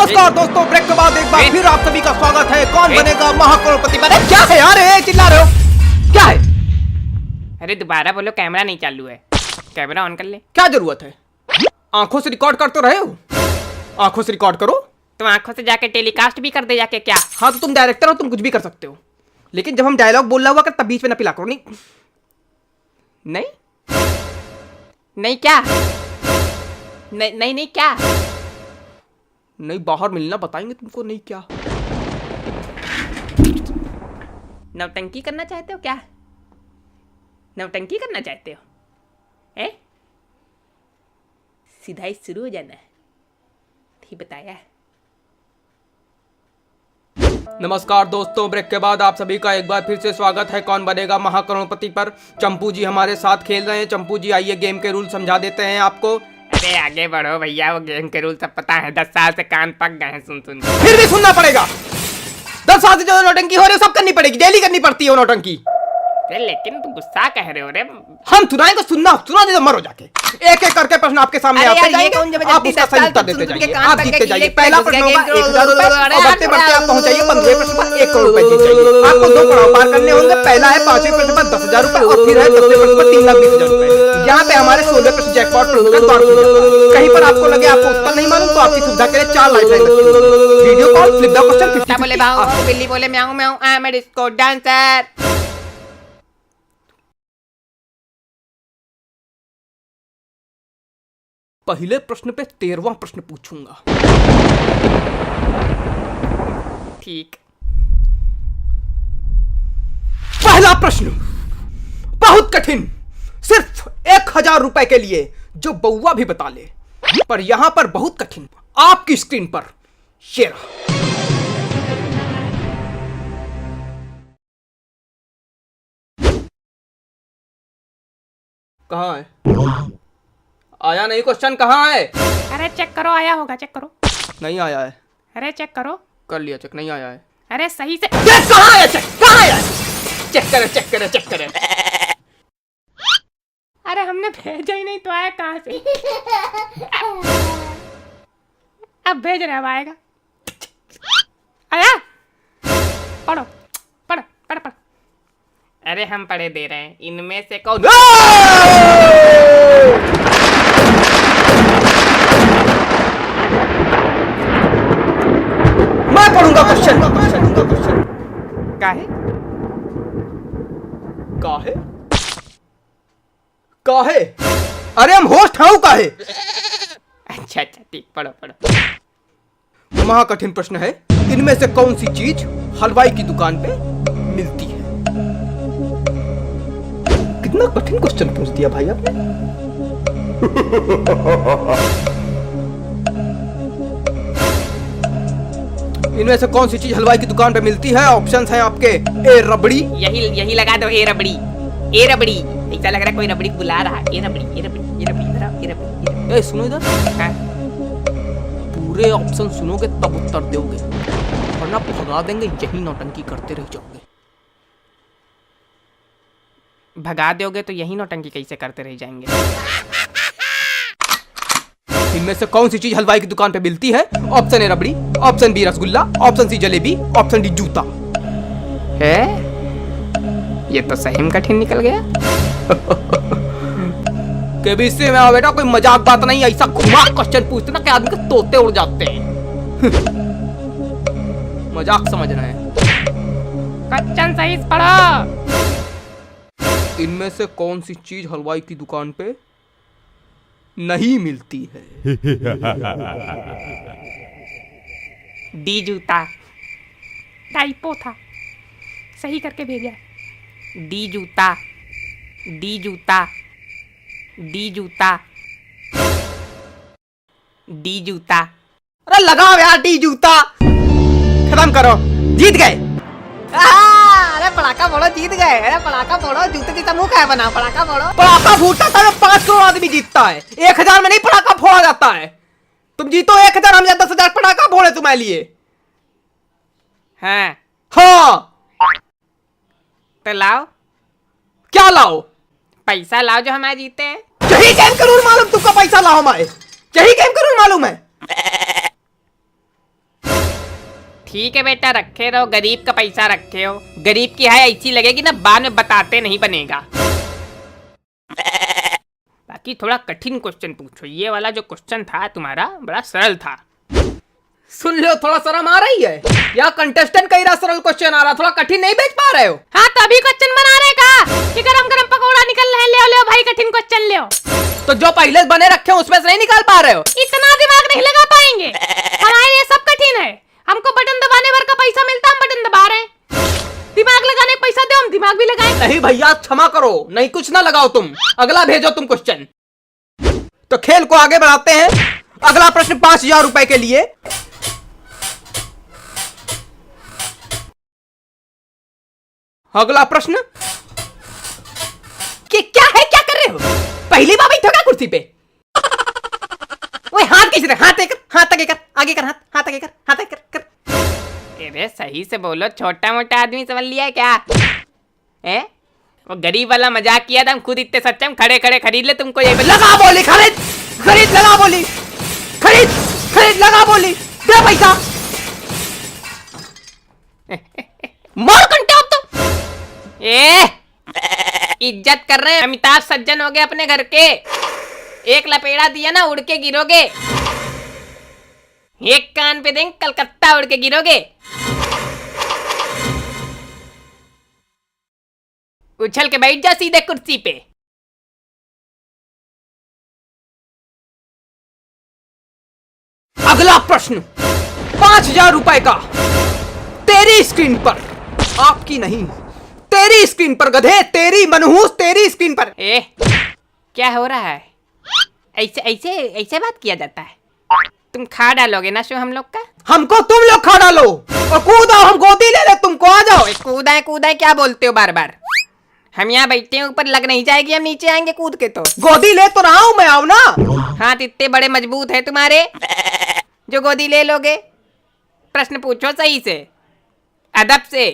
नमस्कार दोस्तों, ब्रेक के बाद एक बार फिर आप सभी का स्वागत है। कौन बनेगा महाकरोड़पति। बने क्या है यार, चिल्ला रहे हो क्या है? अरे दोबारा बोलो, कैमरा नहीं चालू है। कैमरा ऑन कर ले। क्या जरूरत है? आंखों से रिकॉर्ड कर तो रहे हो, आंखों से रिकॉर्ड करो। तुम आंखों से जाके टेलीकास्ट भी कर दे जाके क्या? हाँ तो तुम डायरेक्टर हो, तुम कुछ भी कर सकते हो, लेकिन जब हम डायलॉग बोल रहा हुआ कर तब बीच में न पिला करो। नहीं नहीं नहीं क्या? नहीं नहीं नहीं क्या? नहीं, बाहर मिलना बताएंगे तुमको। नहीं क्या? नौटंकी करना चाहते हो क्या? नौटंकी करना चाहते हो? हैं? सीधा ही शुरू हो जाना है, ठीक बताया। नमस्कार दोस्तों, ब्रेक के बाद आप सभी का एक बार फिर से स्वागत है कौन बनेगा महाकरोड़पति पर। चंपू जी हमारे साथ खेल रहे हैं। चंपू जी आइए, गेम के रूल समझा देते हैं आपको। अरे आगे बढ़ो भैया, वो गेम के रूल सब पता है। 10 साल से कान पक गए हैं सुन सुन। फिर भी सुनना पड़ेगा। 10 साल से जो नौटंकी हो रही है सब करनी पड़ेगी, डेली करनी पड़ती है वो नौटंकी। लेकिन तुम गुस्सा कह रहे हो रे। हम सुनाएं तो सुना दे तो मरो जाके। एक एक करके प्रश्न आपके सामने आते जाएंगे, आप उसका सही उत्तर देते जाइए, आप जीतते जाइए। पहला प्रश्न होगा 1000 रुपए और बढ़ते बढ़ते आप पहुंच जाइए 15 प्रश्न पर 1 करोड़ रुपए जीत जाइए। आपको 2 पड़ाव पार करने होंगे। पहला है 5वें प्रश्न पर 10,000 रुपए और फिर है 10वें प्रश्न पर 3,20,000 रुपए। यहाँ पे हमारे 16वें प्रश्न जैकपॉट कहीं पर आपको लगे आपको उत्तर नहीं मालूम तो आपकी सुविधा के लिए 4 lifeline video call flip the question 50। बोले भाऊ, बिल्ली बोले म्याऊं म्याऊं, I am a disco dancer. पहले प्रश्न पे 13वां प्रश्न पूछूंगा। ठीक। पहला प्रश्न बहुत कठिन, सिर्फ 1000 रुपए के लिए, जो बउआ भी बता ले। पर यहां पर बहुत कठिन, आपकी स्क्रीन पर शेर। कहां है? आया नहीं क्वेश्चन, कहां है? अरे चेक करो, आया होगा, चेक करो। नहीं आया है। अरे चेक करो। कर लिया चेक, नहीं आया है। अरे सही से कहां आया? चेक कहां आया? चेक करे चेक करे चेक करे। अरे हमने भेजा ही नहीं तो आया कहां से? अब भेज रहे, अब आएगा। आया? पढ़ो पढ़ो पढ़ो पढ़ो। अरे हम पढ़े दे रहे हैं। इनमें से कौन? मैं पढ़ूंगा क्वेश्चन। काहे? काहे? काहे? अरे हम होस्ट हैं काहे? अच्छा अच्छा ठीक, पढ़ो पढ़ो। महाकठिन प्रश्न है, इनमें से कौन सी चीज हलवाई की दुकान पे मिलती है? कितना कठिन क्वेश्चन पूछ दिया भाई आपने। इनमें से कौन सी चीज हलवाई की दुकान पे मिलती है? ऑप्शंस हैं आपके। ए रबड़ी। यही लगा दो, ए रबड़ी। ए रबड़ी, ऐसा लग रहा है कोई रबड़ी बुला रहा है। ए रबड़ी ए रबड़ी ए रबड़ी इधर आओ, ए रबड़ी। ए सुनो इधर, पूरे ऑप्शन सुनोगे तब उत्तर दोगे, वरना भगा देंगे, यही नौटंकी करते रह जाओगे। भगा दोगे तो यही नौटंकी कैसे करते रह जाएंगे? इनमें से कौन सी चीज हलवाई की दुकान पे मिलती है? Option a rabri, option b rasgulla, option c jalebi, option d जूता। है ये तो सही में कठिन निकल गया। के भी इससे में बेटा कोई मजाक बात नहीं, ऐसा घुमा क्वेश्चन पूछते ना कि आदमी के तोते उड़ जाते हैं। मजाक समझ रहे हैं। क्वेश्चन सही से पढ़ो। इनमें से कौन सी चीज हलवाई की दुकान पे नहीं मिलती है? डी जूता। टाइपो था, सही करके भेजा। डी जूता, डी जूता, डी जूता, डी जूता। अरे लगाओ यार डी जूता, खत्म करो, जीत गए। अरे पड़ाका फोड़ो, जीत गए। अरे पड़ाका फोड़ो, जूते की मुंह क्या बना? पड़ाका फोड़ो। पड़ाका फूटता था 5 करोड़ आदमी जीतता है, 1000 में नहीं पड़ाका फोड़ा जाता है। तुम जीतो 1000, हम 10,000 पड़ाका फोड़े तुम्हारे लिए। हाँ हाँ तो लाओ। क्या लाओ? पैसा लाओ जो हमारे जीते हैं। यही गेम का रूल मालूम तुमको? पैसा लाओ हमारे, यही गेम का रूल मालूम है। ठीक है बेटा, रखे रहो, गरीब का पैसा रखे हो। गरीब की है ऐसी लगेगी ना, बाद में बताते नहीं बनेगा। बाकी थोड़ा कठिन क्वेश्चन पूछो। ये वाला जो क्वेश्चन था तुम्हारा बड़ा सरल था। सुन लो, थोड़ा शर्म आ रही है या कंटेस्टेंट कई सरल क्वेश्चन आ रहा, थोड़ा कठिन नहीं भेज पा रहे हो? हाँ तो अभी क्वेश्चन बना रहे का कि गरम गरम पकौड़ा निकल रहे, ले ले भाई कठिन क्वेश्चन ले। तो जो पहले बने रखे हैं उसमें से नहीं निकाल पा रहे हो? इतना दिमाग नहीं लगा पाएंगे, हमारे लिए सब कठिन है। हमको बटन दबाने भर का पैसा मिलता, हम बटन दबा रहे हैं। दिमाग लगाने का पैसा दो, हम दिमाग भी लगाएं। नहीं भैया, क्षमा करो, नहीं कुछ ना लगाओ तुम, अगला भेजो तुम क्वेश्चन। तो खेल को आगे बढ़ाते हैं। अगला प्रश्न 5000 रुपए के लिए। अगला प्रश्न कि क्या है, क्या कर रहे हो? पहली बार बैठो क्या कुर्सी पे? ओए हाथ कैसे रख, हाथ आगे कर, आगे कर, हाथ आगे कर, हाथ आगे कर। अरे सही से बोलो, छोटा मोटा आदमी समझ लिया है क्या? है वो गरीब वाला मजाक किया था, हम खुद इतने सच्चे, हम खड़े खड़े खरीद ले तुमको। ये लगा बोली, खरीद खरीद, लगा बोली, खरीद खरीद, लगा बोली, दे पैसा। मार कंटे अब तो। इज्जत कर रहे हैं, अमिताभ सज्जन हो गए अपने घर के। एक लपेड़ा दिया ना, उड़ के गिरोगे। एक कान पे देंगे, कलकत्ता उड़ के गिरोगे। उछल के बैठ जा सीधे कुर्सी पे। अगला प्रश्न 5000 रुपए का। तेरी स्क्रीन पर, आपकी नहीं, तेरी स्क्रीन पर गधे, तेरी मनहूस, तेरी स्क्रीन पर। क्या हो रहा है? ऐसे ऐसे ऐसे बात किया जाता है? तुम खा डालोगे ना शो हम लोग का? हमको तुम लोग खा डालो और कूदाओ, हम गोदी ले ले तुमको, आ जाओ। कूदाए कूदाए क्या बोलते हो बार बार? हम यहाँ बैठते हैं, ऊपर लग नहीं जाएगी, हम नीचे आएंगे कूद के। तो गोदी ले तो रहा हूँ मैं, आओ ना। हाथ इतने बड़े मजबूत है तुम्हारे जो गोदी ले लोगे? प्रश्न पूछो सही से, अदब से।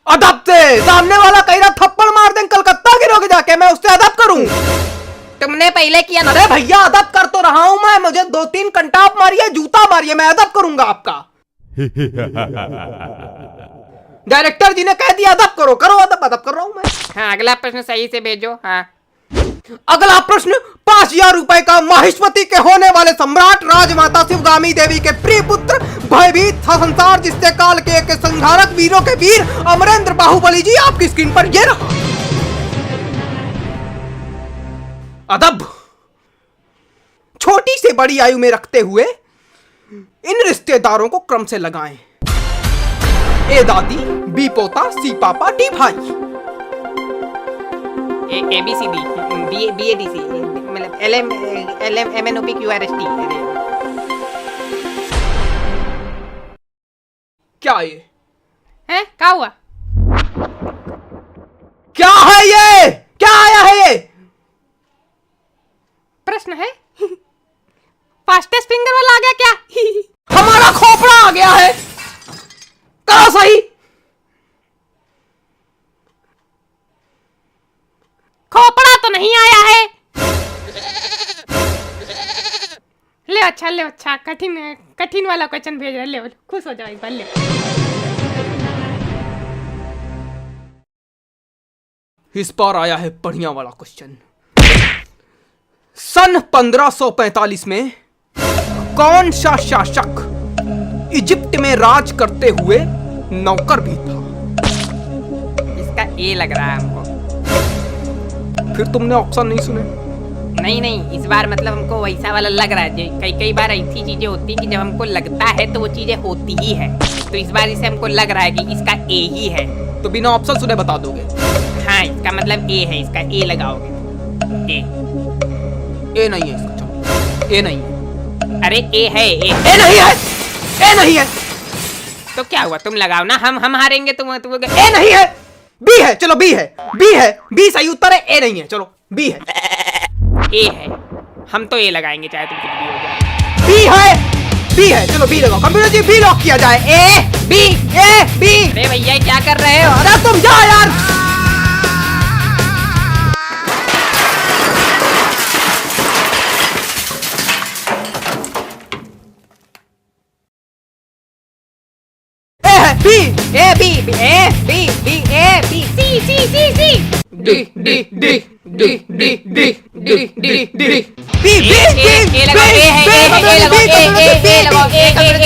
अदब से? सामने वाला कह रहा थप्पड़ मार दें, कलकत्ता गिरोगे जाके, मैं उससे अदब करूं? तुमने पहले किया ना। अरे भैया, अदब कर तो रहा हूं मैं, मुझे 2-3 कंटाप मारिए, जूता मारिए, मैं अदब करूंगा आपका। डायरेक्टर जी ने कह दिया अदब करो, करो अदब, अदब कर रहा हूं मैं। हाँ, अगला प्रश्न सही से भेजो। हाँ, अगला प्रश्न 5000 रुपए का। माहेश्वती के होने वाले सम्राट राजमाता शिवगामी देवी के प्रिय पुत्र, भयभीत था संसार जिससे काल के एक संहारक वीरों के वीर अमरेंद्र बाहुबली जी, आपकी स्क्रीन पर ये रहा। अदब छोटी से बड़ी आयु में रखते हुए इन रिश्तेदारों को क्रम से लगाएं। ए दादी, बी पोता, सी पापा, डी भाई। ABCD, BADC, मतलब LM MNOP QRST। क्या ये है? क्या हुआ? क्या है ये? क्या आया है ये? प्रश्न है? फास्टेस्ट फिंगर वाला आ गया क्या? हमारा खोपड़ा आ गया है, करो सही। खोपड़ा तो नहीं आया है। ले अच्छा, ले अच्छा, कठिन वाला क्वेश्चन भेज रहे, ले खुश हो जाओ एक बार, ले। इस बार आया है बढ़िया वाला क्वेश्चन। सन 1545 में कौन सा शासक इजिप्ट में राज करते हुए नौकर भी था? इसका ए लग रहा है हमको। फिर तुमने ऑप्शन नहीं सुने? नहीं, इस बार मतलब हमको वैसा वाला लग रहा है। कई बार ऐसी चीजें होती हैं कि जब हमको लगता है तो वो चीजें होती ही है। तो इस बार इसे हमको लग रहा है कि इसका ए ही है। तो बिना ऑप्शन सुने बता दोगे? हाँ, इसका मतलब ए है, इसका ए लगाओगे। ए नहीं है इसका, चलो ए नहीं है। अरे ए है, ए नहीं है, ए नहीं है। तो क्या हुआ, तुम लगाओ ना, हम हारेंगे, तुम ए नहीं है, बी है, चलो बी है, बी है, बी सही उत्तर है, ए नहीं है, चलो बी है। ए है, हम तो ए लगाएंगे चाहे तुम कुछ भी हो जाए। बी है, बी है, चलो बी लगाओ, कंप्यूटर जी बी लॉक किया जाए। A B, A b. अरे भैया क्या कर रहे हो? अरे तुम जा यार। B A B A B B A B C C C C D D D D D D D D D B B A लगाओ ए लगाओ ए लगाओ ए